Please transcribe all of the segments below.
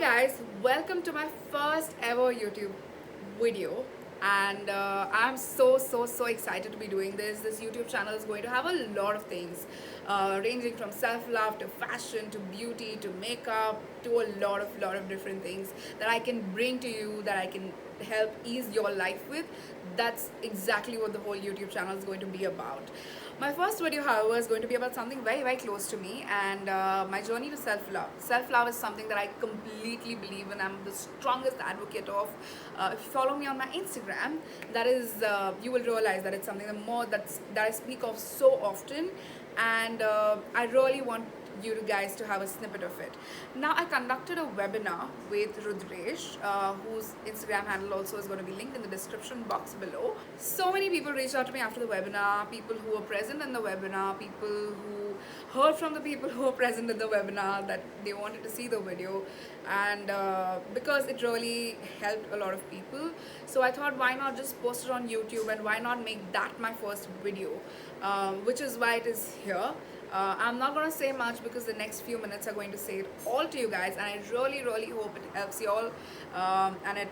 guys, welcome to my first ever YouTube video, and I'm so excited to be doing this. This YouTube channel is going to have a lot of things, ranging from self-love to fashion to beauty to makeup to a lot of different things that I can bring to you, that I can help ease your life with. That's exactly what the whole YouTube channel is going to be about. My first video, however, is going to be about something very close to me, and my journey to self-love. Self-love is something that I completely believe in. I'm the strongest advocate of. If you follow me on my Instagram, that is, you will realize that it's something that I speak of so often, and I really want you guys to have a snippet of it. Now, I conducted a webinar with Rudresh, whose Instagram handle also is going to be linked in the description box below. So many people reached out to me after the webinar, people who were present in the webinar, people who heard from the people who were present in the webinar that they wanted to see the video, and because it really helped a lot of people, so I thought, why not just post it on YouTube, and why not make that my first video, which is why it is here. I'm not going to say much because the next few minutes are going to say it all to you guys, and I really hope it helps you all, and it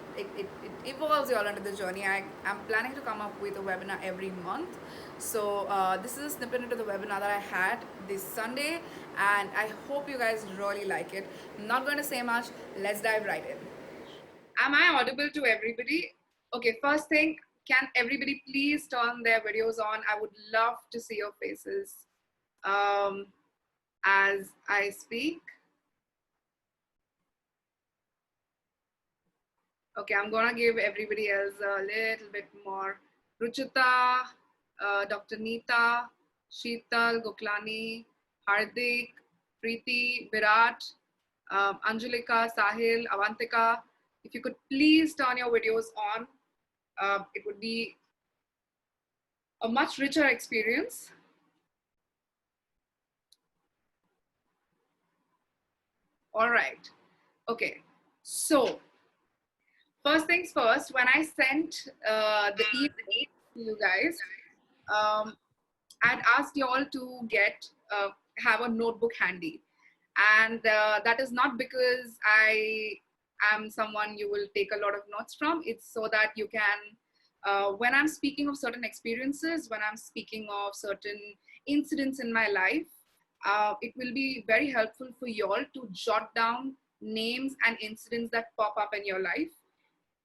involves you all into the journey. I'm planning to come up with a webinar every month. So this is a snippet into the webinar that I had this Sunday, and I hope you guys really like it. I'm not going to say much. Let's dive right in. Am I audible to everybody? Okay, first thing, can everybody please turn their videos on? I would love to see your faces as I speak. Okay, I'm gonna give everybody else a little bit more. Ruchita, Dr. Neeta, Sheetal, Goklani, Hardik, Preeti, Virat, Anjulika, Sahil, Avantika. If you could please turn your videos on, it would be a much richer experience. All right. Okay. So first things first, when I sent the email to you guys, I'd asked you all to have a notebook handy. And that is not because I am someone you will take a lot of notes from. It's so that you can, when I'm speaking of certain experiences, when I'm speaking of certain incidents in my life, it will be very helpful for you all to jot down names and incidents that pop up in your life,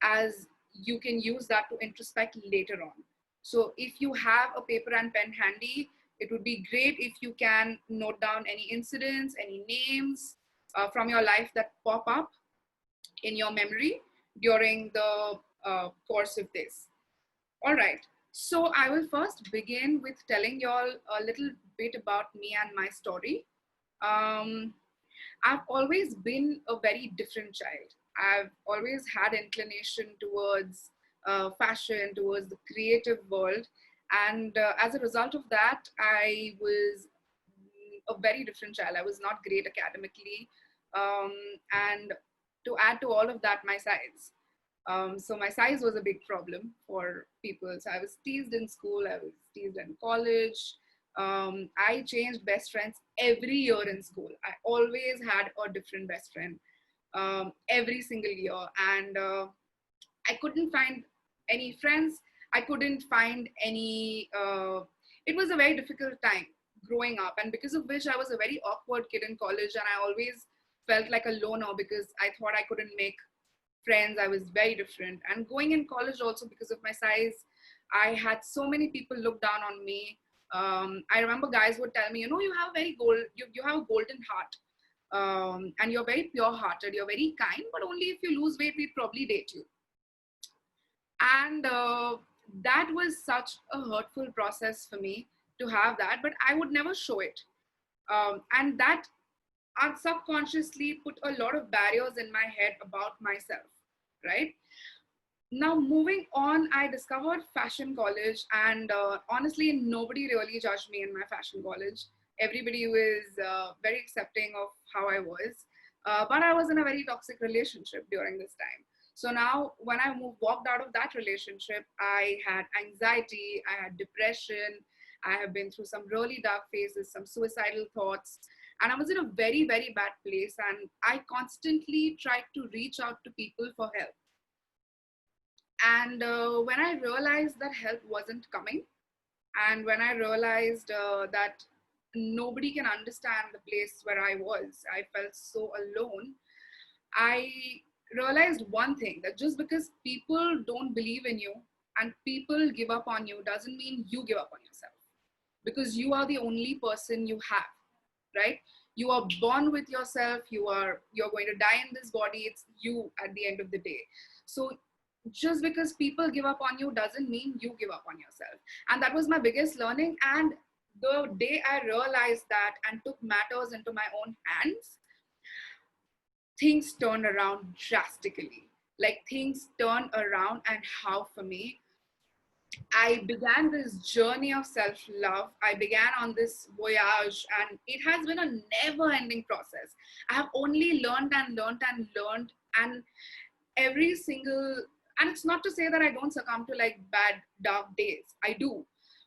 as you can use that to introspect later on. So if you have a paper and pen handy, it would be great if you can note down any incidents, any names from your life that pop up in your memory during the course of this. All right. So I will first begin with telling you all a little bit about me and my story. I've always been a very different child. I've always had inclination towards fashion, towards the creative world. And as a result of that, I was a very different child. I was not great academically. Um, and to add to all of that, my size. So my size was a big problem for people. So I was teased in school, I was teased in college. I changed best friends every year in school. I always had a different best friend every single year. And I couldn't find any friends. I couldn't find any, it was a very difficult time growing up. And because of which I was a very awkward kid in college. And I always felt like a loner because I thought I couldn't make friends. I was very different. And going in college also, because of my size, I had so many people look down on me. I remember guys would tell me, you know, you have you have a golden heart, and you're very pure hearted, you're very kind, but only if you lose weight, we'd probably date you. And that was such a hurtful process for me to have that, but I would never show it. And that subconsciously put a lot of barriers in my head about myself, right? Now, moving on, I discovered fashion college, and honestly, nobody really judged me in my fashion college. Everybody was very accepting of how I was, but I was in a very toxic relationship during this time. So now, when I walked out of that relationship, I had anxiety, I had depression, I have been through some really dark phases, some suicidal thoughts, and I was in a very, very bad place, and I constantly tried to reach out to people for help. And when I realized that help wasn't coming, and when I realized that nobody can understand the place where I was, I felt so alone. I realized one thing, that just because people don't believe in you and people give up on you doesn't mean you give up on yourself, because you are the only person you have, right? You are born with yourself, you're going to die in this body, it's you at the end of the day. So just because people give up on you doesn't mean you give up on yourself. And that was my biggest learning. And the day I realized that and took matters into my own hands, things turned around drastically. Like, things turned around, and how for me, I began this journey of self love. I began on this voyage, and it has been a never ending process. I have only learned and learned and learned, and every single, and it's not to say that I don't succumb to like bad, dark days. I do.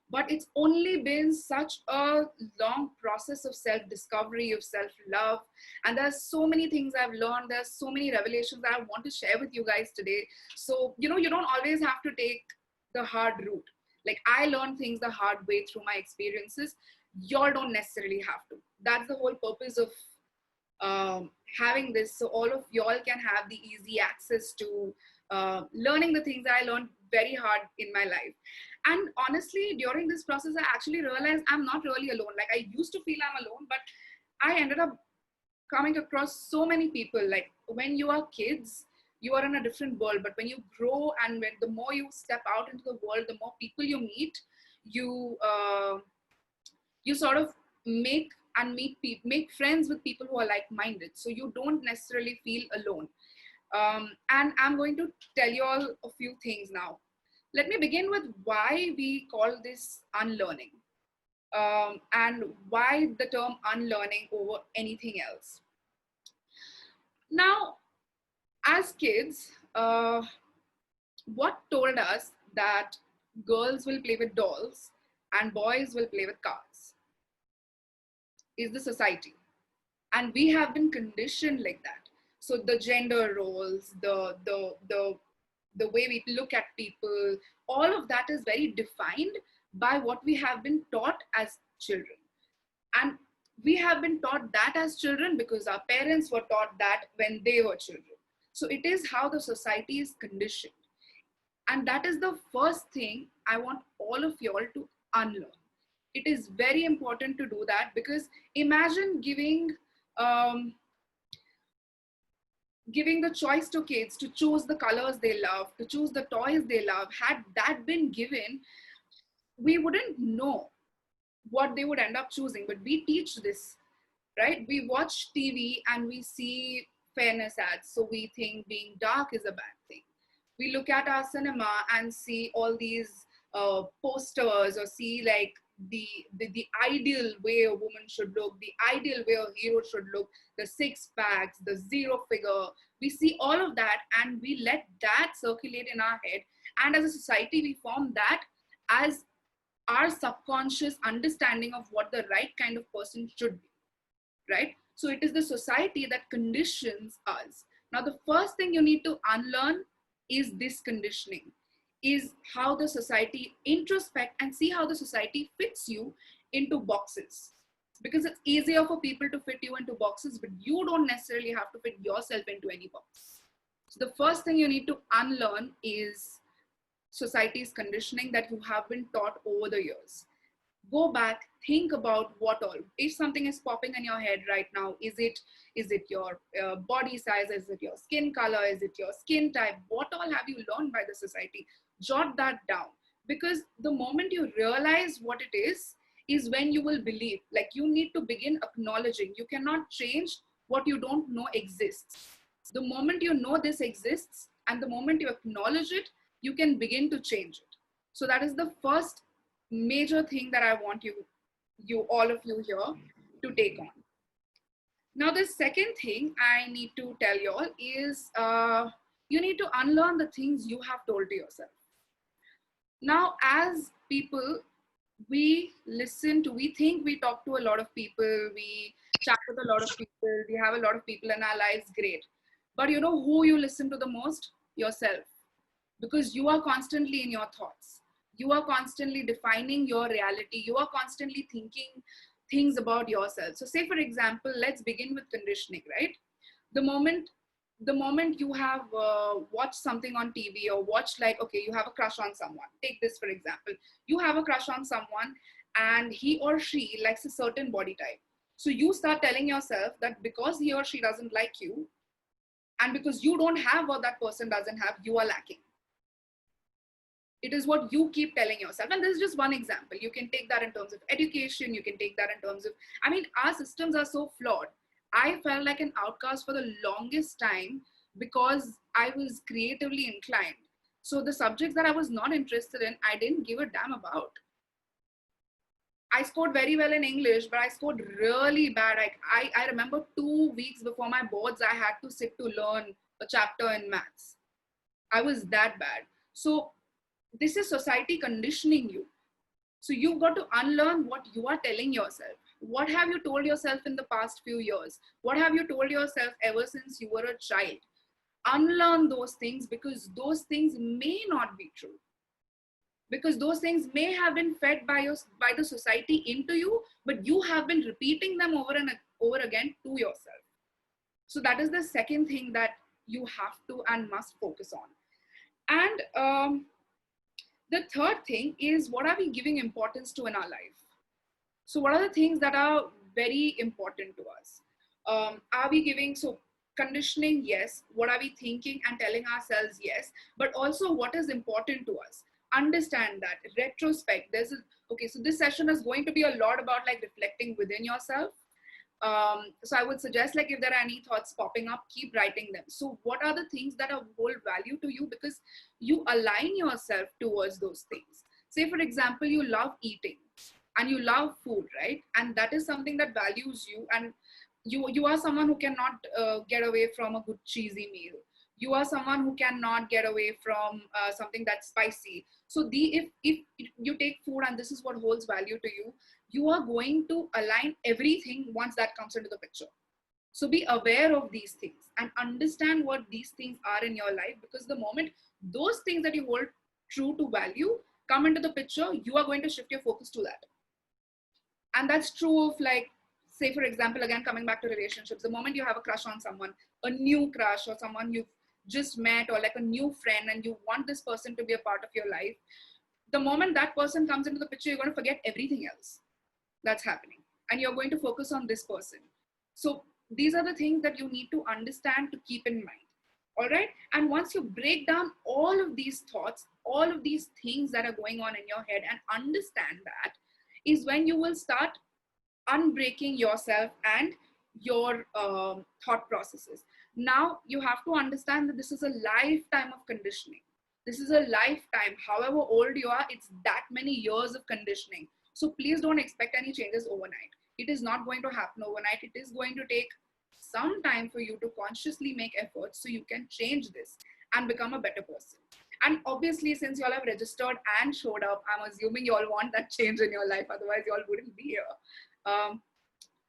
But it's only been such a long process of self discovery, of self love. And there's so many things I've learned. There's so many revelations that I want to share with you guys today. So, you don't always have to take the hard route. Like, I learned things the hard way through my experiences. Y'all don't necessarily have to. That's the whole purpose of having this, so all of y'all can have the easy access to learning the things I learned very hard in my life. And honestly, during this process, I actually realized I'm not really alone. Like, I used to feel I'm alone, but I ended up coming across so many people. Like, when you are kids, you are in a different world, but when you grow and when the more you step out into the world, the more people you meet, you you sort of make and make friends with people who are like-minded, so you don't necessarily feel alone. And I'm going to tell you all a few things now. Let me begin with why we call this unlearning, and why the term unlearning over anything else. Now, as kids, what told us that girls will play with dolls and boys will play with cars is the society. And we have been conditioned like that. So the gender roles, the way we look at people, all of that is very defined by what we have been taught as children. And we have been taught that as children because our parents were taught that when they were children. So it is how the society is conditioned. And that is the first thing I want all of y'all to unlearn. It is very important to do that, because imagine um, giving the choice to kids to choose the colors they love, to choose the toys they love. Had that been given, we wouldn't know what they would end up choosing. But we teach this, right? We watch TV and we see fairness ads, so we think being dark is a bad thing. We look at our cinema and see all these posters, or see like the ideal way a woman should look, the ideal way a hero should look, the six packs, the zero figure. We see all of that and we let that circulate in our head. And as a society, we form that as our subconscious understanding of what the right kind of person should be, right? So it is the society that conditions us. Now, the first thing you need to unlearn is this conditioning, is how the society introspect and see how the society fits you into boxes. Because it's easier for people to fit you into boxes, but you don't necessarily have to fit yourself into any box. So the first thing you need to unlearn is society's conditioning that you have been taught over the years. Go back, think about what all. If something is popping in your head right now, is it your body size, is it your skin color, is it your skin type? What all have you learned by the society? Jot that down, because the moment you realize what it is when you will believe. Like, you need to begin acknowledging. You cannot change what you don't know exists. The moment you know this exists and the moment you acknowledge it, you can begin to change it. So that is the first major thing that I want all of you here to take on. Now, the second thing I need to tell you all is you need to unlearn the things you have told to yourself. Now, as people, we think we talk to a lot of people, we chat with a lot of people, we have a lot of people in our lives, great. But you know who you listen to the most? Yourself. Because you are constantly in your thoughts. You are constantly defining your reality. You are constantly thinking things about yourself. So say for example, let's begin with conditioning, right? The moment the moment you have watched something on TV or watched, like, okay, you have a crush on someone. Take this for example. You have a crush on someone and he or she likes a certain body type. So you start telling yourself that because he or she doesn't like you, and because you don't have what that person doesn't have, you are lacking. It is what you keep telling yourself. And this is just one example. You can take that in terms of education. You can take that in terms of, I mean, our systems are so flawed. I felt like an outcast for the longest time because I was creatively inclined. So the subjects that I was not interested in, I didn't give a damn about. I scored very well in English, but I scored really bad. I remember 2 weeks before my boards, I had to sit to learn a chapter in maths. I was that bad. So this is society conditioning you. So you've got to unlearn what you are telling yourself. What have you told yourself in the past few years? What have you told yourself ever since you were a child? Unlearn those things, because those things may not be true. Because those things may have been fed by the society into you, but you have been repeating them over and over again to yourself. So that is the second thing that you have to and must focus on. And the third thing is, what are we giving importance to in our life? So what are the things that are very important to us? Are we giving, so conditioning, yes. What are we thinking and telling ourselves? Yes. But also, what is important to us? Understand that. Retrospect. Okay, so this session is going to be a lot about like reflecting within yourself. So I would suggest, like, if there are any thoughts popping up, keep writing them. So what are the things that hold value to you, because you align yourself towards those things. Say for example, you love eating and you love food, right? And that is something that values you, and you are someone who cannot get away from a good cheesy meal. You are someone who cannot get away from something that's spicy. So if you take food and this is what holds value to you, you are going to align everything once that comes into the picture. So be aware of these things and understand what these things are in your life, because the moment those things that you hold true to value come into the picture, you are going to shift your focus to that. And that's true of, like, say for example, again coming back to relationships, the moment you have a crush on someone, a new crush, or someone you've just met, or like a new friend, and you want this person to be a part of your life, the moment that person comes into the picture, you're going to forget everything else that's happening, and you're going to focus on this person. So these are the things that you need to understand, to keep in mind. All right. And once you break down all of these thoughts, all of these things that are going on in your head, and understand that, is when you will start unbreaking yourself and your thought processes. Now you have to understand that this is a lifetime of conditioning. This is a lifetime. However old you are, it's that many years of conditioning. So please don't expect any changes overnight. It is not going to happen overnight. It is going to take some time for you to consciously make efforts so you can change this and become a better person. And obviously, since you all have registered and showed up, I'm assuming you all want that change in your life. Otherwise, you all wouldn't be here.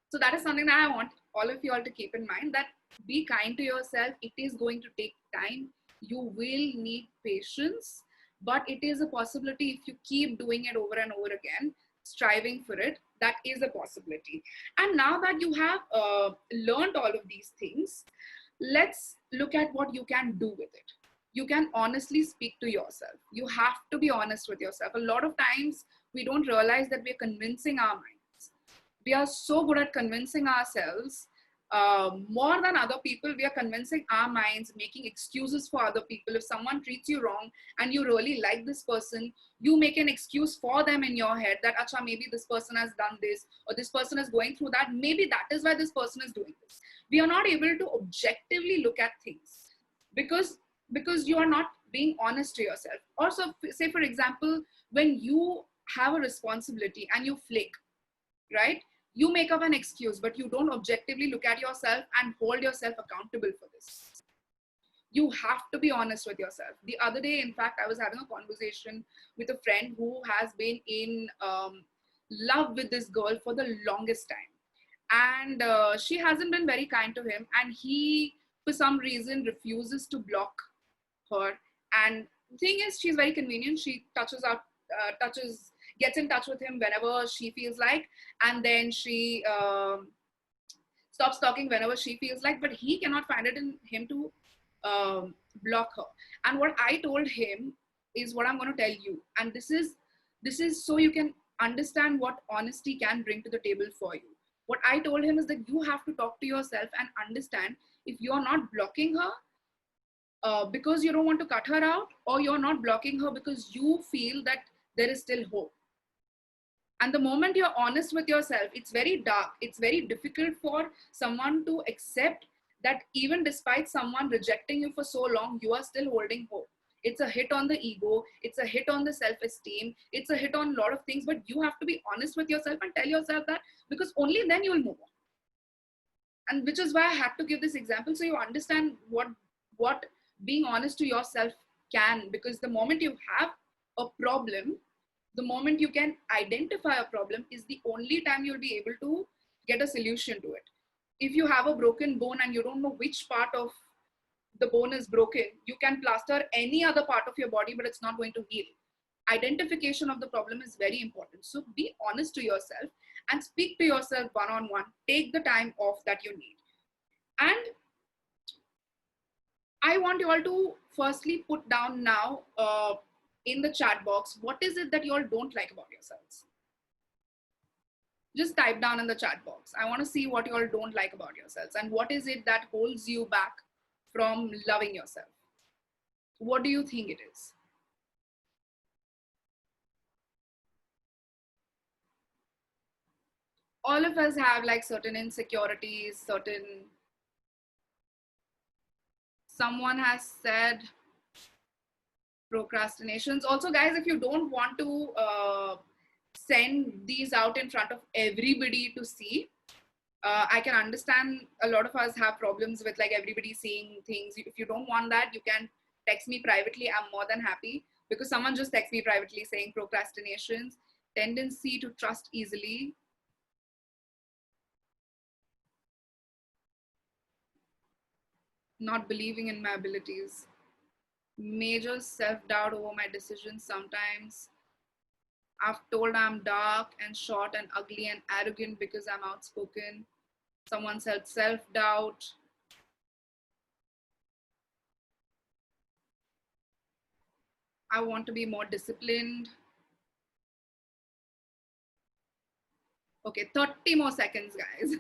So that is something that I want all of you all to keep in mind, that be kind to yourself. It is going to take time. You will need patience, but it is a possibility if you keep doing it over and over again, striving for it. That is a possibility. And now that you have learned all of these things, let's look at what you can do with it. You can honestly speak to yourself. You have to be honest with yourself. A lot of times we don't realize that we're convincing our minds. We are so good at convincing ourselves. More than other people, we are convincing our minds, making excuses for other people. If someone treats you wrong and you really like this person, you make an excuse for them in your head that, acha, maybe this person has done this, or this person is going through that. Maybe that is why this person is doing this. We are not able to objectively look at things because you are not being honest to yourself. Also, say for example, when you have a responsibility and you flake, right? You make up an excuse, but you don't objectively look at yourself and hold yourself accountable for this. You have to be honest with yourself. The other day, in fact, I was having a conversation with a friend who has been in love with this girl for the longest time, and she hasn't been very kind to him, and he for some reason refuses to block her. And the thing is, she's very convenient. She gets in touch with him whenever she feels like, and then she stops talking whenever she feels like, but he cannot find it in him to block her. And what I told him is what I'm going to tell you, and this is so you can understand what honesty can bring to the table for you. What I told him is that you have to talk to yourself and understand if you're not blocking her because you don't want to cut her out, or you're not blocking her because you feel that there is still hope. And the moment you're honest with yourself, it's very dark. It's very difficult for someone to accept that even despite someone rejecting you for so long, you are still holding hope. It's a hit on the ego. It's a hit on the self-esteem. It's a hit on a lot of things, but you have to be honest with yourself and tell yourself that, because only then you will move on. And which is why I had to give this example, so you understand what being honest to yourself can, because the moment you have a problem, the moment you can identify a problem is the only time you'll be able to get a solution to it. If you have a broken bone and you don't know which part of the bone is broken, you can plaster any other part of your body, but it's not going to heal. Identification of the problem is very important. So be honest to yourself and speak to yourself one-on-one. Take the time off that you need. And I want you all to firstly put down now in the chat box, what is it that you all don't like about yourselves? Just type down in the chat box. I want to see what you all don't like about yourselves, and what is it that holds you back from loving yourself? What do you think it is? All of us have like certain insecurities, someone has said procrastinations. Also, guys, if you don't want to send these out in front of everybody to see, I can understand a lot of us have problems with like everybody seeing things. If you don't want that, you can text me privately. I'm more than happy, because someone just texted me privately saying procrastinations, tendency to trust easily, not believing in my abilities, major self-doubt over my decisions sometimes. I've told I'm dark and short and ugly and arrogant because I'm outspoken. Someone said self-doubt. I want to be more disciplined. Okay, 30 more seconds, guys.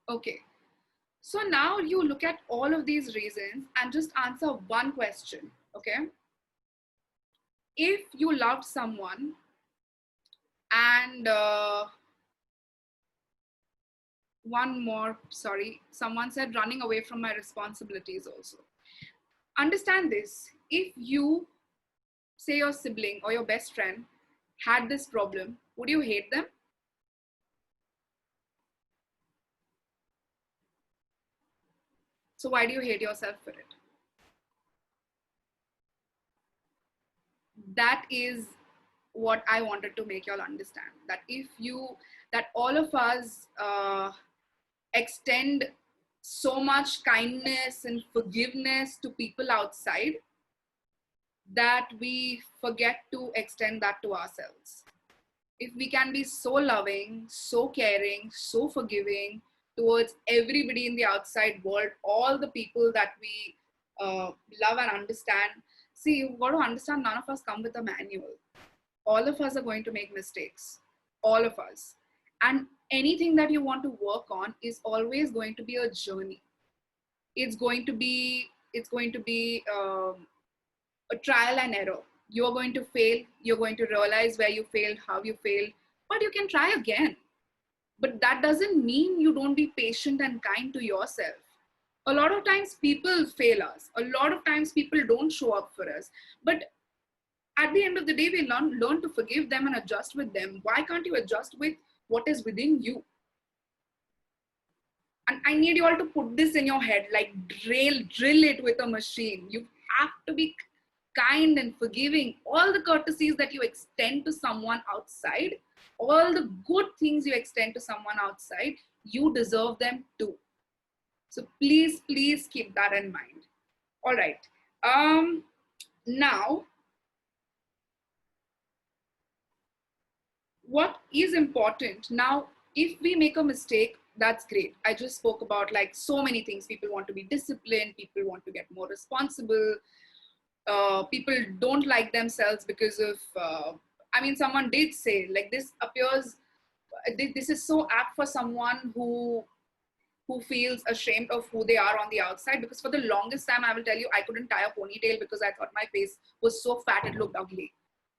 Okay, so now you look at all of these reasons and just answer one question, okay? If you loved someone and one more, sorry, someone said running away from my responsibilities also. Understand this, if you, say your sibling or your best friend had this problem, would you hate them? So why do you hate yourself for it? That is what I wanted to make y'all understand, that if you, that all of us extend so much kindness and forgiveness to people outside, that we forget to extend that to ourselves. If we can be so loving, so caring, so forgiving towards everybody in the outside world, all the people that we love and understand. See, you've got to understand, none of us come with a manual. All of us are going to make mistakes. All of us. And anything that you want to work on is always going to be a journey. It's going to be a trial and error. You're going to fail. You're going to realize where you failed, how you failed, but you can try again. But that doesn't mean you don't be patient and kind to yourself. A lot of times people fail us. A lot of times people don't show up for us. But At the end of the day, we learn to forgive them and adjust with them. Why can't you adjust with what is within you? And I need you all to put this in your head, like drill it with a machine. You have to be kind and forgiving. All the courtesies that you extend to someone outside, all the good things you extend to someone outside, you deserve them too. So please keep that in mind. All right. Now, what is important now, if we make a mistake, that's great. I just spoke about like so many things. People want to be disciplined, people want to get more responsible, people don't like themselves because of I mean, someone did say like this appears, this is so apt for someone who feels ashamed of who they are on the outside, because for the longest time, I will tell you, I couldn't tie a ponytail because I thought my face was so fat it looked ugly.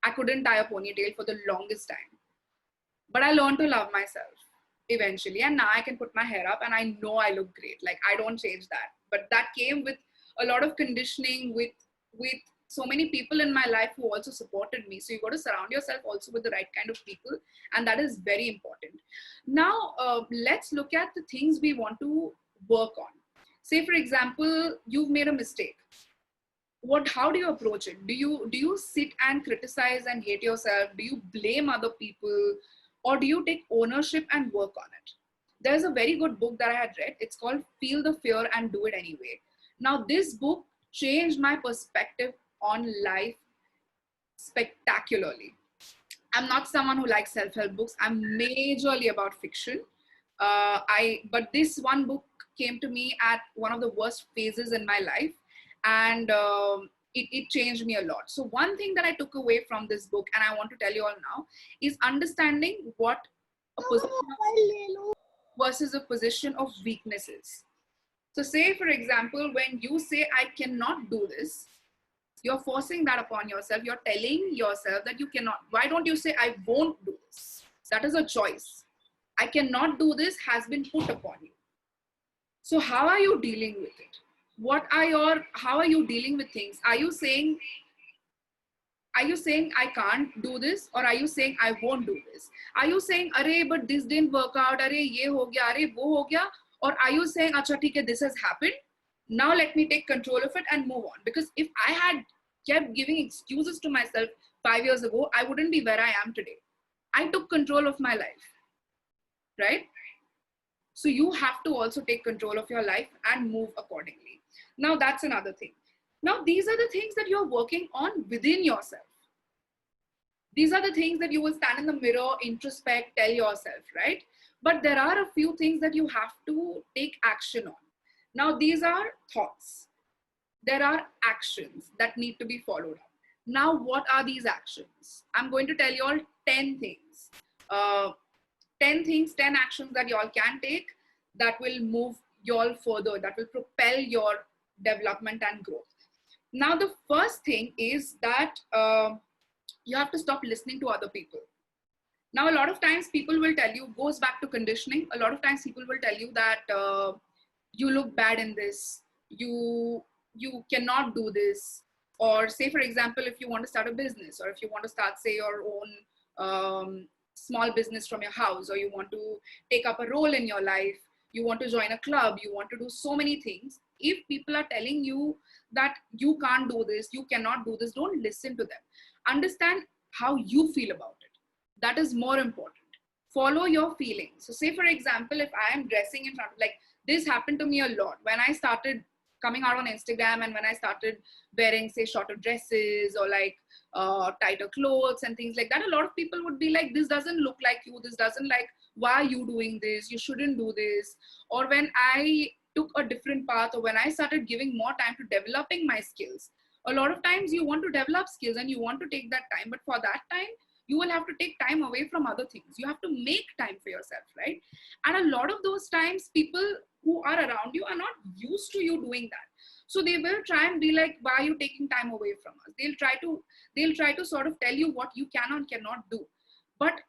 I couldn't tie a ponytail for the longest time. But I learned to love myself eventually, and now I can put my hair up and I know I look great. Like, I don't change that. But that came with a lot of conditioning, with so many people in my life who also supported me. So you got to surround yourself also with the right kind of people, and that is very important. Now let's look at the things we want to work on. Say for example, you've made a mistake. How do you approach it? Do you sit and criticize and hate yourself? Do you blame other people, or do you take ownership and work on it? There's a very good book that I had read. It's called Feel the Fear and Do It Anyway. Now this book changed my perspective on life spectacularly. I'm not someone who likes self-help books. I'm majorly about fiction. But this one book came to me at one of the worst phases in my life, and it changed me a lot. So one thing that I took away from this book, and I want to tell you all now, is understanding what a position versus a position of weaknesses. So say for example, when you say I cannot do this, you're forcing that upon yourself. You're telling yourself that you cannot. Why don't you say I won't do this? That is a choice. I cannot do this has been put upon you. So how are you dealing with it? How are you dealing with things? Are you saying I can't do this, or are you saying I won't do this? Are you saying, Arey, but this didn't work out, Arey, ye ho gaya, Arey, wo ho gaya? Or are you saying, Acha, theek hai, this has happened, now let me take control of it and move on? Because if I had kept giving excuses to myself 5 years ago, I wouldn't be where I am today. I took control of my life, right? So you have to also take control of your life and move accordingly. Now that's another thing. Now these are the things that you're working on within yourself. These are the things that you will stand in the mirror, introspect, tell yourself, right? But there are a few things that you have to take action on. Now these are thoughts. There are actions that need to be followed up. Now what are these actions? I'm going to tell you all 10 things. 10 actions that you all can take that will move you all further, that will propel your development and growth. Now the first thing is that you have to stop listening to other people. Now a lot of times people will tell you, goes back to conditioning, a lot of times people will tell you that you look bad in this, you cannot do this. Or say for example, if you want to start a business, or if you want to start say your own small business from your house, or you want to take up a role in your life, you want to join a club, you want to do so many things. If people are telling you that you can't do this, you cannot do this, don't listen to them. Understand how you feel about it. That is more important. Follow your feelings. So say for example, if I am dressing in front of, like this happened to me a lot when I started coming out on Instagram, and when I started wearing say shorter dresses, or like tighter clothes and things like that. A lot of people would be like, this doesn't look like you, this doesn't, like, why are you doing this, you shouldn't do this. Or when I took a different path, or when I started giving more time to developing my skills, a lot of times you want to develop skills and you want to take that time, but for that time you will have to take time away from other things. You have to make time for yourself, right? And a lot of those times people who are around you are not used to you doing that. So they will try and be like, why are you taking time away from us? They'll try to sort of tell you what you can and cannot do. But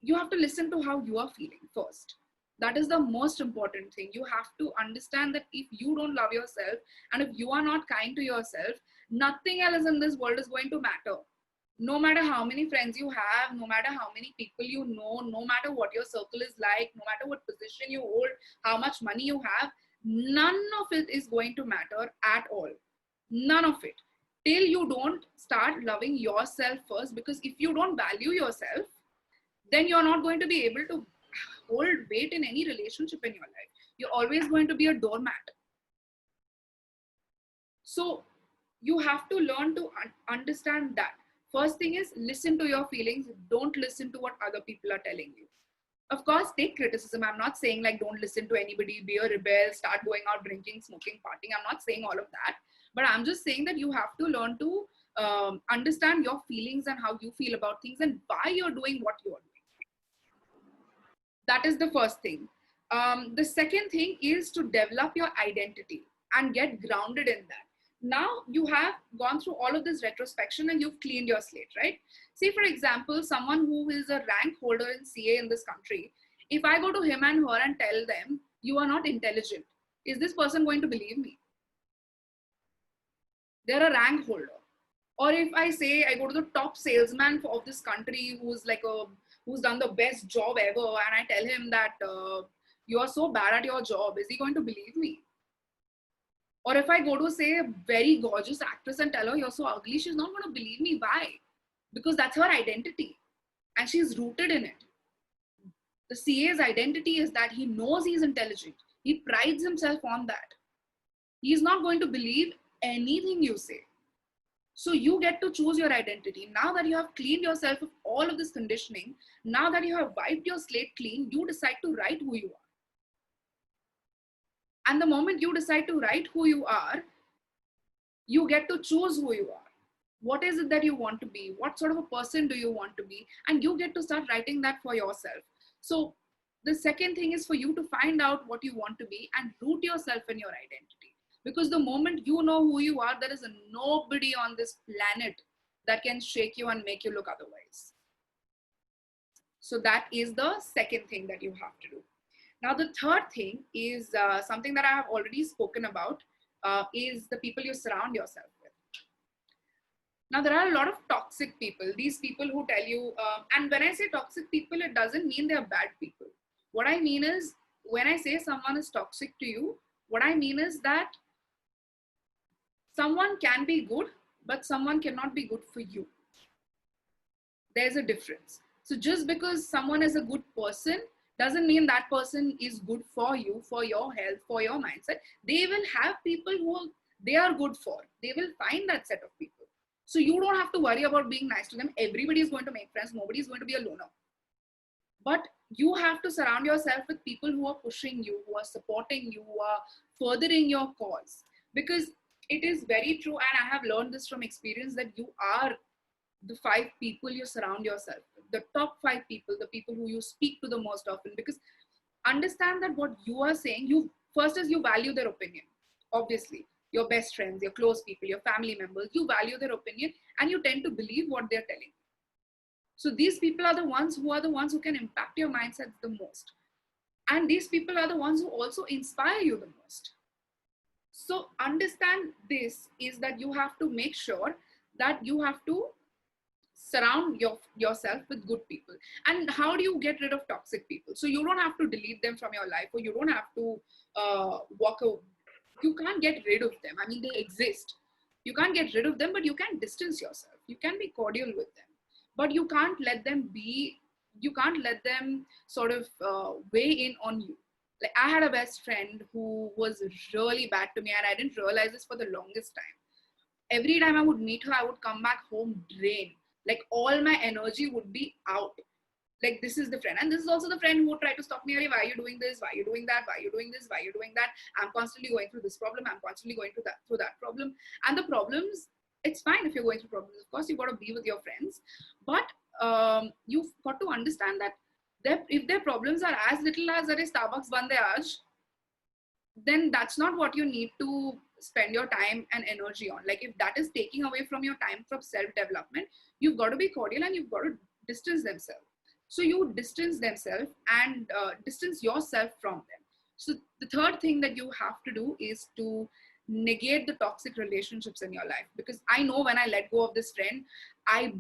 you have to listen to how you are feeling first. That is the most important thing. You have to understand that if you don't love yourself, and if you are not kind to yourself, nothing else in this world is going to matter. No matter how many friends you have, no matter how many people you know, no matter what your circle is like, no matter what position you hold, how much money you have, none of it is going to matter at all. None of it. Till you don't start loving yourself first, because if you don't value yourself, then you're not going to be able to hold weight in any relationship in your life. You're always going to be a doormat. So you have to learn to understand that. First thing is, listen to your feelings. Don't listen to what other people are telling you. Of course, take criticism. I'm not saying like don't listen to anybody, be a rebel, start going out drinking, smoking, partying. I'm not saying all of that. But I'm just saying that you have to learn to understand your feelings and how you feel about things and why you're doing what you're doing. That is the first thing. The second thing is to develop your identity and get grounded in that. Now you have gone through all of this retrospection and you've cleaned your slate, right? Say for example, someone who is a rank holder in CA in this country, if I go to him and her and tell them you are not intelligent, is this person going to believe me? They're a rank holder. Or if I say I go to the top salesman of this country who's done the best job ever, and I tell him that you are so bad at your job, is he going to believe me? Or if I go to say a very gorgeous actress and tell her you're so ugly, she's not going to believe me. Why? Because that's her identity and she's rooted in it. The CA's identity is that he knows he's intelligent, he prides himself on that. He's not going to believe anything you say. So you get to choose your identity. Now that you have cleaned yourself of all of this conditioning, now that you have wiped your slate clean, you decide to write who you are. And the moment you decide to write who you are, you get to choose who you are. What is it that you want to be? What sort of a person do you want to be? And you get to start writing that for yourself. So the second thing is for you to find out what you want to be and root yourself in your identity. Because the moment you know who you are, there is nobody on this planet that can shake you and make you look otherwise. So that is the second thing that you have to do. Now, the third thing is something that I have already spoken about, is the people you surround yourself with. Now, there are a lot of toxic people, these people who tell you, and when I say toxic people, it doesn't mean they're bad people. What I mean is, when I say someone is toxic to you, what I mean is that someone can be good, but someone cannot be good for you. There's a difference. So just because someone is a good person doesn't mean that person is good for you, for your health, for your mindset. They will have people who they are good for. They will find that set of people. So you don't have to worry about being nice to them. Everybody is going to make friends. Nobody is going to be a loner. But you have to surround yourself with people who are pushing you, who are supporting you, who are furthering your cause. Because it is very true, and I have learned this from experience, that you are the 5 people you surround yourself with, the top 5 people, the people who you speak to the most often. Because understand that what you are saying, you first is you value their opinion. Obviously, your best friends, your close people, your family members, you value their opinion and you tend to believe what they're telling you. So these people are the ones who can impact your mindset the most. And these people are the ones who also inspire you the most. So understand this is that you have to make sure that you have to surround yourself with good people. And how do you get rid of toxic people? So you don't have to delete them from your life, or you don't have to walk away. You can't get rid of them. I mean, they exist. You can't get rid of them, but you can distance yourself. You can be cordial with them, but you can't let them be, you can't let them sort of weigh in on you. Like, I had a best friend who was really bad to me, and I didn't realize this for the longest time. Every time I would meet her, I would come back home drained. Like, all my energy would be out. Like, this is the friend. And this is also the friend who would try to stop me. Why are you doing this? Why are you doing that? Why are you doing this? Why are you doing that? I'm constantly going through this problem. I'm constantly going through that problem. And the problems, it's fine if you're going through problems. Of course, you've got to be with your friends. But you've got to understand that if their problems are as little as Starbucks bande aaj, then that's not what you need to spend your time and energy on. Like, if that is taking away from your time from self-development, you've got to be cordial and you've got to distance themselves. So you distance themselves and distance yourself from them. So the third thing that you have to do is to negate the toxic relationships in your life. Because I know when I let go of this friend, I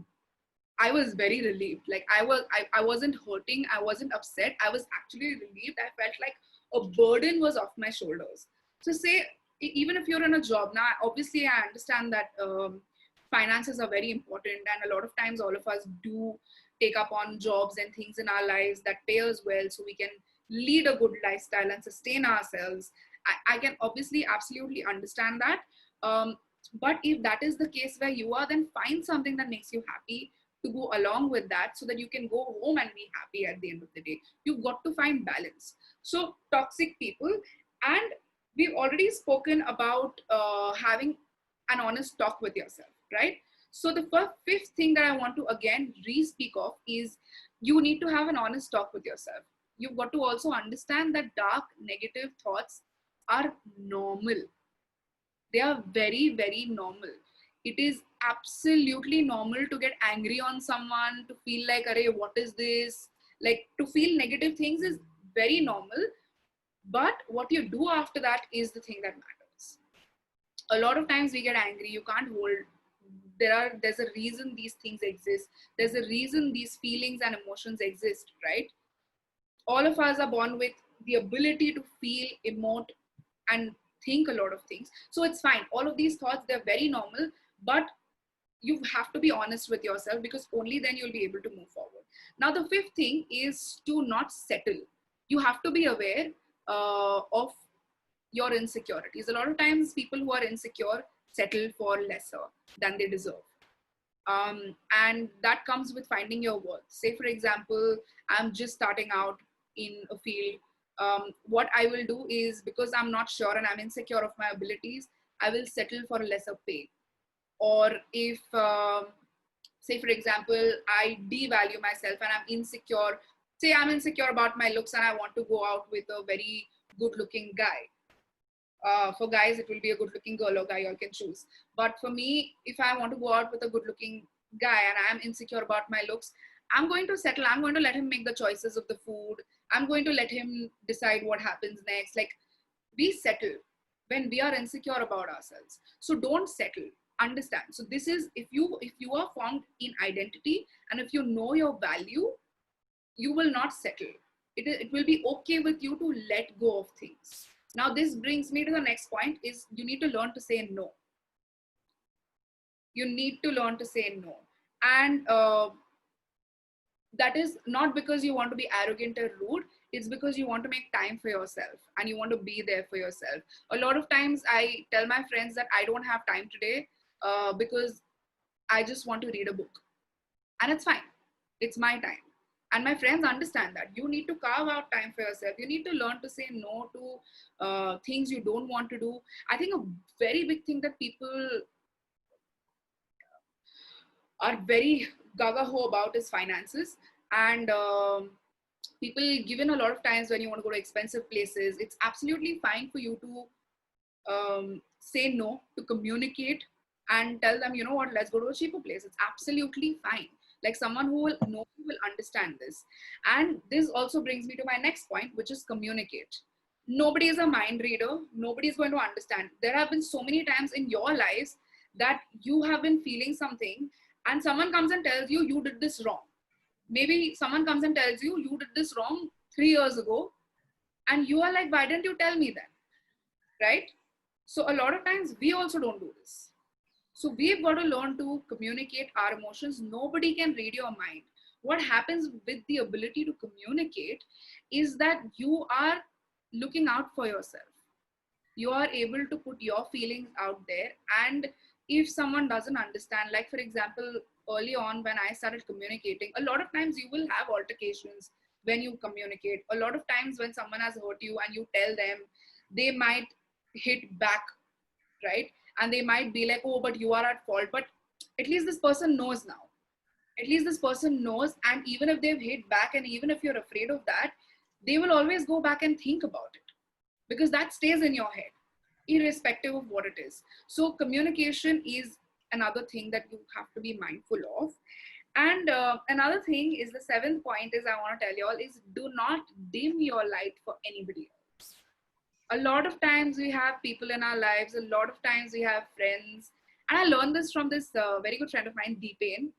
I was very relieved. Like I wasn't hurting, I wasn't upset, I was actually relieved. I felt like a burden was off my shoulders. So say, even if you're in a job now, obviously I understand that finances are very important, and a lot of times all of us do take up on jobs and things in our lives that pay us well, so we can lead a good lifestyle and sustain ourselves. I can obviously absolutely understand that. But if that is the case where you are, then find something that makes you happy to go along with that, so that you can go home and be happy at the end of the day. You've got to find balance. So toxic people, and we've already spoken about having an honest talk with yourself, right? So the fifth thing that I want to again re-speak of is, you need to have an honest talk with yourself. You've got to also understand that dark negative thoughts are normal. They are very, very normal. It is absolutely normal to get angry on someone, to feel like, array, what is this? Like, to feel negative things is very normal. But what you do after that is the thing that matters. A lot of times we get angry, you can't hold. There's a reason these things exist. There's a reason these feelings and emotions exist, right? All of us are born with the ability to feel, emote, and think a lot of things. So it's fine. All of these thoughts, they're very normal, but you have to be honest with yourself, because only then you'll be able to move forward. Now, the fifth thing is to not settle. You have to be aware of your insecurities. A lot of times, people who are insecure settle for lesser than they deserve. And that comes with finding your worth. Say, for example, I'm just starting out in a field. What I will do is, because I'm not sure and I'm insecure of my abilities, I will settle for a lesser pay. Or if, say, for example, I devalue myself and I'm insecure, say I'm insecure about my looks and I want to go out with a very good looking guy. For guys, it will be a good looking girl or guy, you all can choose. But for me, if I want to go out with a good looking guy and I'm insecure about my looks, I'm going to settle. I'm going to let him make the choices of the food. I'm going to let him decide what happens next. Like, we settle when we are insecure about ourselves. So don't settle. Understand. So this is, if you are formed in identity, and if you know your value, you will not settle. It will be okay with you to let go of things. Now, this brings me to the next point, is you need to learn to say no. You need to learn to say no. And that is not because you want to be arrogant or rude. It's because you want to make time for yourself and you want to be there for yourself. A lot of times I tell my friends that I don't have time today because I just want to read a book. And it's fine. It's my time. And my friends understand that. You need to carve out time for yourself. You need to learn to say no to things you don't want to do. I think a very big thing that people are very gaga-ho about is finances. And people, given a lot of times when you want to go to expensive places, it's absolutely fine for you to say no, to communicate and tell them, you know what, let's go to a cheaper place. It's absolutely fine. Like, someone who will know you will understand this. And this also brings me to my next point, which is communicate. Nobody is a mind reader. Nobody is going to understand. There have been so many times in your lives that you have been feeling something and someone comes and tells you, you did this wrong. Maybe someone comes and tells you, you did this wrong 3 years ago. And you are like, why didn't you tell me then? Right? So a lot of times we also don't do this. So we've got to learn to communicate our emotions. Nobody can read your mind. What happens with the ability to communicate is that you are looking out for yourself. You are able to put your feelings out there. And if someone doesn't understand, like for example, early on when I started communicating, a lot of times you will have altercations when you communicate. A lot of times when someone has hurt you and you tell them, they might hit back, right? And they might be like, oh, but you are at fault. But at least this person knows now. At least this person knows. And even if they've hit back and even if you're afraid of that, they will always go back and think about it, because that stays in your head, irrespective of what it is. So communication is another thing that you have to be mindful of. And another thing is, the seventh point is, I want to tell you all, is do not dim your light for anybody else. A lot of times we have people in our lives, a lot of times we have friends, and I learned this from this very good friend of mine, Deepan.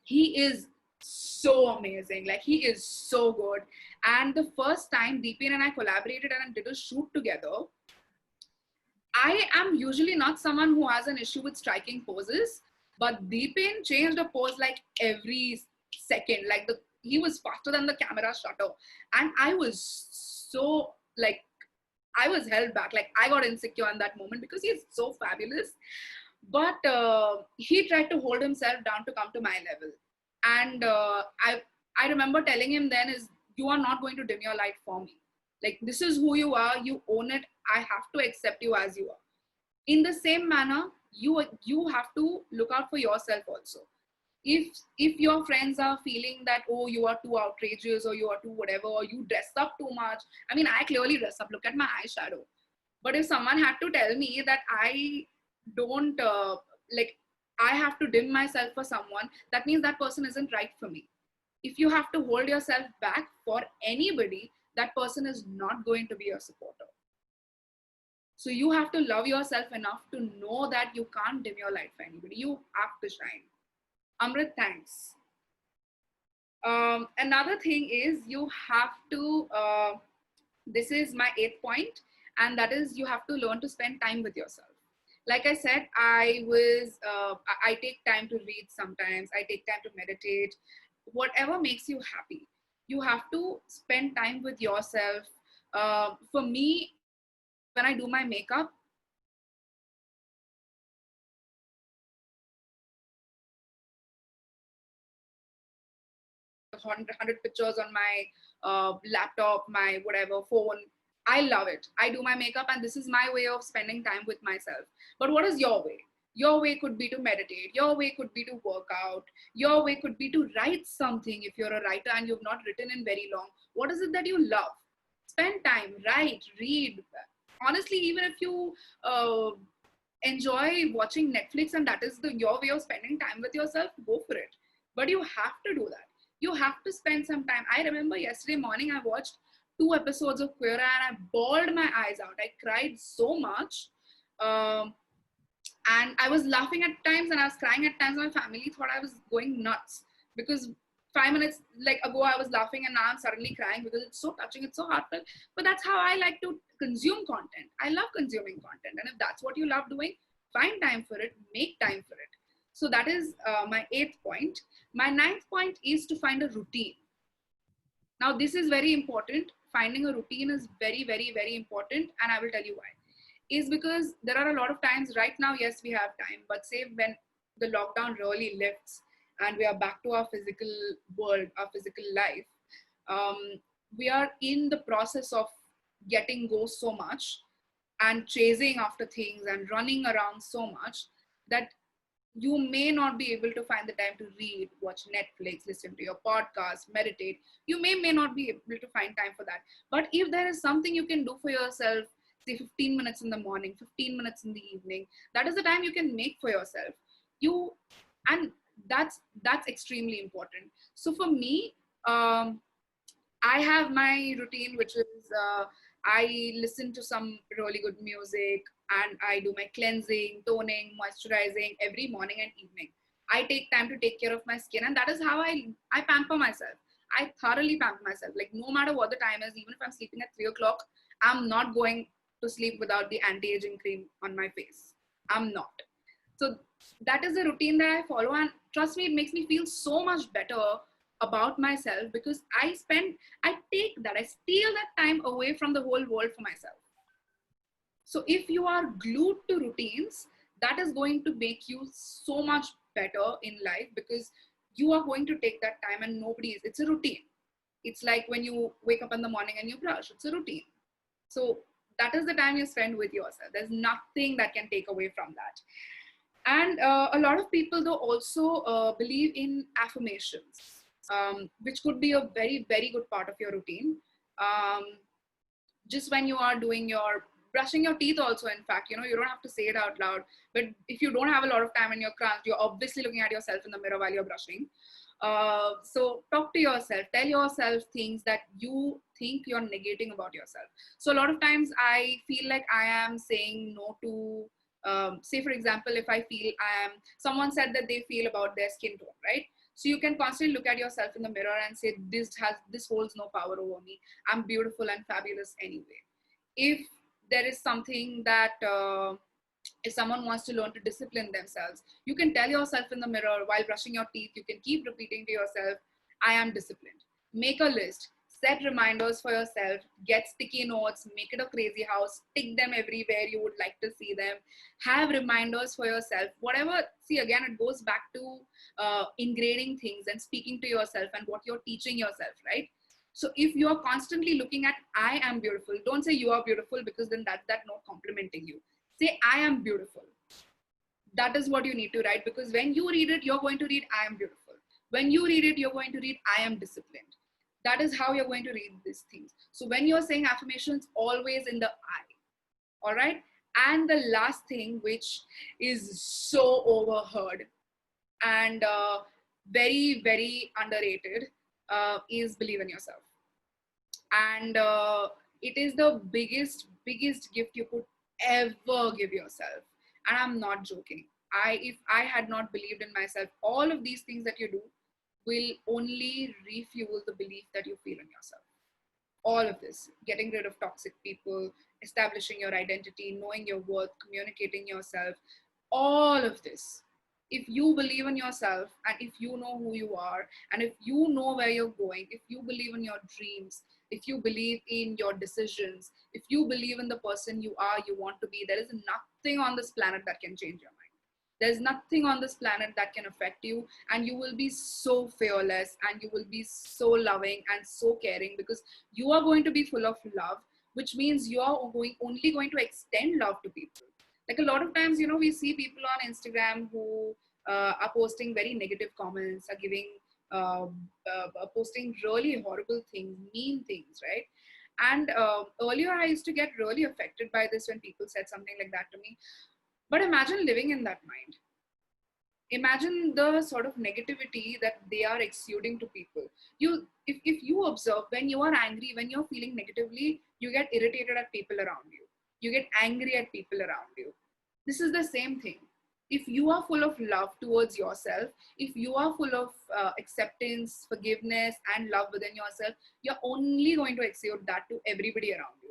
He is so amazing. Like, he is so good. And the first time Deepan and I collaborated and did a shoot together, I am usually not someone who has an issue with striking poses, but Deepan changed a pose like every second. Like, he was faster than the camera shutter, and I was so like, I was held back. Like, I got insecure in that moment because he's so fabulous. But he tried to hold himself down to come to my level, and I remember telling him then is, you are not going to dim your light for me. Like, this is who you are. You own it. I have to accept you as you are. In the same manner, you have to look out for yourself also. If your friends are feeling that, oh, you are too outrageous, or you are too whatever, or you dress up too much. I mean, I clearly dress up. Look at my eyeshadow. But if someone had to tell me that I don't like, I have to dim myself for someone, that means that person isn't right for me. If you have to hold yourself back for anybody, that person is not going to be your supporter. So you have to love yourself enough to know that you can't dim your light for anybody. You have to shine. Amrit, thanks. Another thing is, you have to, this is my 8th point, and that is, you have to learn to spend time with yourself. Like I said, I take time to read sometimes, I take time to meditate, whatever makes you happy. You have to spend time with yourself. For me, when I do my makeup, 100 pictures on my laptop, my whatever phone. I love it. I do my makeup, and this is my way of spending time with myself. But what is your way? Your way could be to meditate. Your way could be to work out. Your way could be to write something if you're a writer and you've not written in very long. What is it that you love? Spend time, write, read. Honestly, even if you enjoy watching Netflix and that is your way of spending time with yourself, go for it. But you have to do that. You have to spend some time. I remember yesterday morning I watched 2 episodes of Queer and I bawled my eyes out. I cried so much. Um, and I was laughing at times and I was crying at times. My family thought I was going nuts because 5 minutes like ago I was laughing and now I'm suddenly crying because it's so touching, it's so heartfelt. But that's how I like to consume content. I love consuming content, and if that's what you love doing, find time for it, make time for it. So that is my 8th point. My 9th point is to find a routine. Now this is very important. Finding a routine is very, very, very important, and I will tell you why. Is because there are a lot of times right now, yes, we have time, but say when the lockdown really lifts and we are back to our physical world, our physical life, um, we are in the process of getting go so much and chasing after things and running around so much that you may not be able to find the time to read, watch Netflix, listen to your podcast, meditate. You may not be able to find time for that. But if there is something you can do for yourself, say 15 minutes in the morning, 15 minutes in the evening, that is the time you can make for yourself. You and that's extremely important. So for me, I have my routine, which is I listen to some really good music and I do my cleansing, toning, moisturizing every morning and evening. I take time to take care of my skin, and that is how I pamper myself. I thoroughly pamper myself. Like, no matter what the time is, even if I'm sleeping at 3 o'clock, I'm not going to sleep without the anti-aging cream on my face. I'm not. So that is a routine that I follow, and trust me, it makes me feel so much better about myself because I take that, I steal that time away from the whole world for myself. So if you are glued to routines, that is going to make you so much better in life because you are going to take that time and it's a routine. It's like when you wake up in the morning and you brush, it's a routine. So that is the time you spend with yourself. There's nothing that can take away from that. And a lot of people though also believe in affirmations, which could be a very, very good part of your routine. Um, just when you are doing your brushing your teeth also, in fact, you don't have to say it out loud, but if you don't have a lot of time and you're cramped, you're obviously looking at yourself in the mirror while you're brushing. So talk to yourself, tell yourself things that you think you're negating about yourself. So a lot of times I feel like I am saying no to, say for example, if I feel someone said that they feel about their skin tone, right? So you can constantly look at yourself in the mirror and say, this holds no power over me. I'm beautiful and fabulous anyway. If there is something that if someone wants to learn to discipline themselves, you can tell yourself in the mirror while brushing your teeth, you can keep repeating to yourself, I am disciplined. Make a list, set reminders for yourself, get sticky notes, make it a crazy house, stick them everywhere you would like to see them, have reminders for yourself. Whatever, see, again, it goes back to ingraining things and speaking to yourself and what you're teaching yourself, right? So if you're constantly looking at I am beautiful, don't say you are beautiful, because then that not complimenting you. Say I am beautiful. That is what you need to write, because when you read it, you're going to read I am beautiful. When you read it, you're going to read I am disciplined. That is how you're going to read these things. So when you're saying affirmations, always in the I. All right. And the last thing, which is so overheard and very, very underrated, is believe in yourself. And it is the biggest gift you could ever give yourself. And I'm not joking. If I had not believed in myself, all of these things that you do will only refuel the belief that you feel in yourself. All of this, getting rid of toxic people, establishing your identity, knowing your worth, communicating yourself, all of this, if you believe in yourself and if you know who you are and if you know where you're going, if you believe in your dreams, if you believe in your decisions, if you believe in the person you are, you want to be, there is nothing on this planet that can change your mind. There's nothing on this planet that can affect you, and you will be so fearless and you will be so loving and so caring, because you are going to be full of love, which means you are only going to extend love to people. Like a lot of times, we see people on Instagram who are posting very negative comments, are giving posting really horrible things, mean things, right? And earlier I used to get really affected by this when people said something like that to me. But imagine living in that mind. Imagine the sort of negativity that they are exuding to people. If you observe, when you are angry, when you're feeling negatively, you get irritated at people around you. You get angry at people around you. This is the same thing. If you are full of love towards yourself, if you are full of acceptance, forgiveness, and love within yourself, you're only going to exude that to everybody around you.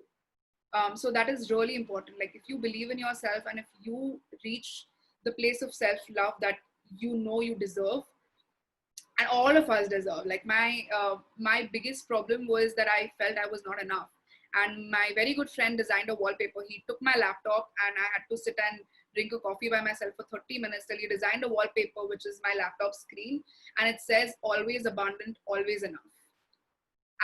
So that is really important. Like if you believe in yourself and if you reach the place of self-love that you deserve, and all of us deserve. Like my biggest problem was that I felt I was not enough. And my very good friend designed a wallpaper. He took my laptop and I had to sit and drink a coffee by myself for 30 minutes till he designed a wallpaper, which is my laptop screen. And it says always abundant, always enough.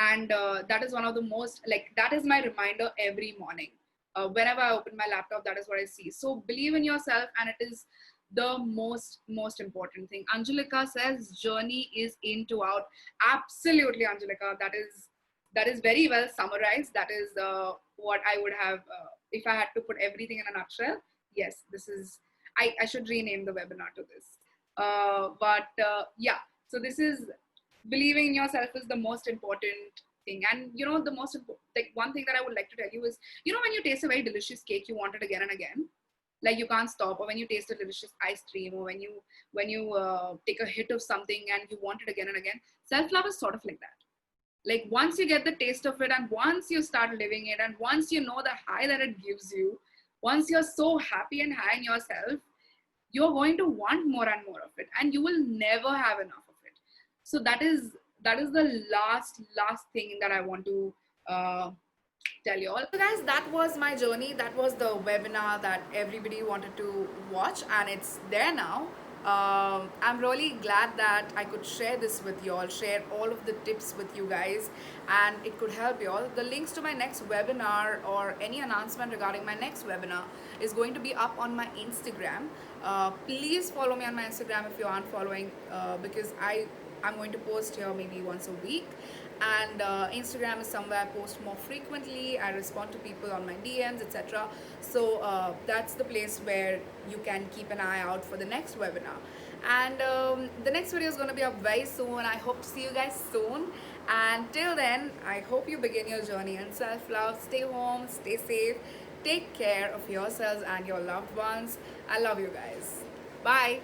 And that is one of the most, like, that is my reminder every morning. Whenever I open my laptop, that is what I see. So believe in yourself, and it is the most important thing. Angelika says journey is in to out. Absolutely, Angelika. That is very well summarized. That is what I would have if I had to put everything in a nutshell. Yes, this is, I should rename the webinar to this. But yeah, so this is, believing in yourself is the most important thing. And the most important, like, one thing that I would like to tell you is, when you taste a very delicious cake, you want it again and again, like you can't stop. Or when you taste a delicious ice cream, or when you take a hit of something and you want it again and again, self-love is sort of like that. Like once you get the taste of it, and once you start living it, and once you know the high that it gives you, once you're so happy and high in yourself, you're going to want more and more of it, and you will never have enough of it. So that is the last thing that I want to tell you all. So guys, that was my journey. That was the webinar that everybody wanted to watch, and it's there now. I'm really glad that I could share this with you all, share all of the tips with you guys, and it could help you all. The links to my next webinar or any announcement regarding my next webinar is going to be up on my Instagram. Please follow me on my Instagram if you aren't following, because I'm going to post here maybe once a week, and Instagram is somewhere I post more frequently. I respond to people on my DMs, etc. So that's the place where you can keep an eye out for the next webinar. And the next video is going to be up very soon. I hope to see you guys soon. And till then, I hope you begin your journey in self-love. Stay home, stay safe, take care of yourselves and your loved ones. I love you guys. Bye.